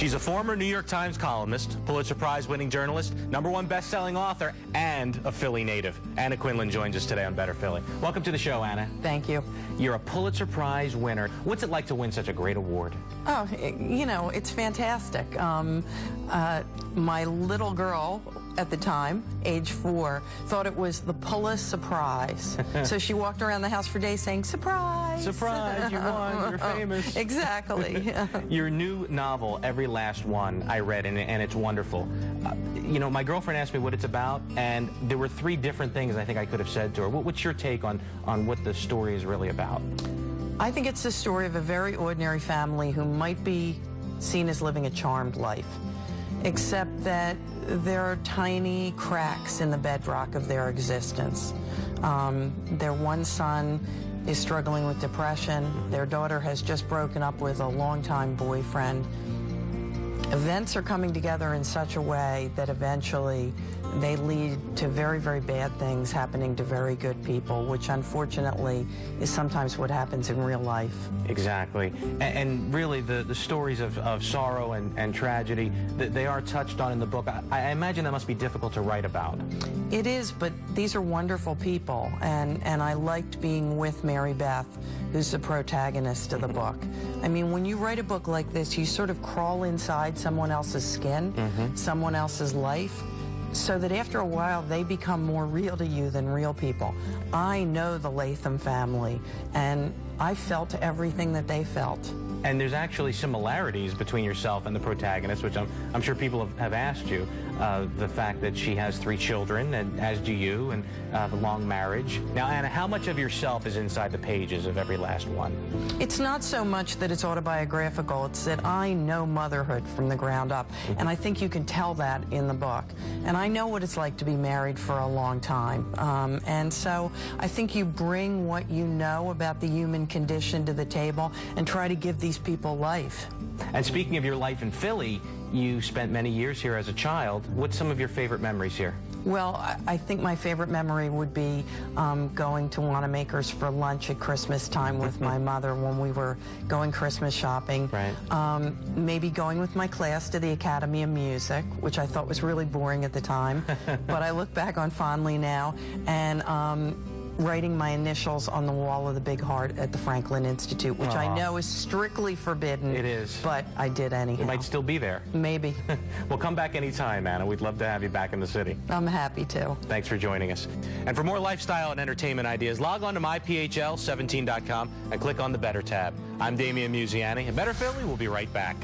She's a former New York Times columnist, Pulitzer Prize-winning journalist, #1 best-selling author, and a Philly native. Anna Quindlen joins us today on Better Philly. Welcome to the show, Anna. Thank you. You're a Pulitzer Prize winner. What's it like to win such a great award? Oh, you know, it's fantastic. My little girl at the time, age 4, thought it was the Pulitzer Prize. So she walked around the house for days saying, "Surprise! Surprise, you won, you're famous." Exactly. Your new novel, Every Last One, I read, and it's wonderful. You know, my girlfriend asked me what it's about, and there were 3 different things I think I could have said to her. What's your take on what the story is really about? I think it's the story of a very ordinary family who might be seen as living a charmed life, except that there are tiny cracks in the bedrock of their existence. Their one son is struggling with depression. Their daughter has just broken up with a longtime boyfriend. Events are coming together in such a way that eventually they lead to very, very bad things happening to very good people, which unfortunately is sometimes what happens in real life. Exactly. And really the stories of sorrow and tragedy, they are touched on in the book. I imagine that must be difficult to write about. It is, but these are wonderful people, and I liked being with Mary Beth, who's the protagonist of the book. I mean, when you write a book like this, you sort of crawl inside someone else's skin, someone else's life, so that after a while they become more real to you than real people. I know the Latham family, and I felt everything that they felt. And there's actually similarities between yourself and the protagonist, which I'm sure people have asked you. The fact that she has 3 children, and as do you, and the long marriage. Now, Anna, how much of yourself is inside the pages of Every Last One? It's not so much that it's autobiographical, it's that I know motherhood from the ground up, and I think you can tell that in the book. And I know what it's like to be married for a long time. And so I think you bring what you know about the human condition to the table and try to give these people life. And speaking of your life in Philly, you spent many years here as a child. What's some of your favorite memories here? Well, I think my favorite memory would be going to Wanamaker's for lunch at Christmas time with my mother when we were going Christmas shopping. Right. Maybe going with my class to the Academy of Music, which I thought was really boring at the time, but I look back on fondly now, and writing my initials on the wall of the big heart at the Franklin Institute, which I know is strictly forbidden. It is. But I did anyhow. It might still be there. Maybe. Well, come back anytime, Anna. We'd love to have you back in the city. I'm happy to. Thanks for joining us. And for more lifestyle and entertainment ideas, log on to myphl17.com and click on the Better tab. I'm Damian, and Better Philly will be right back.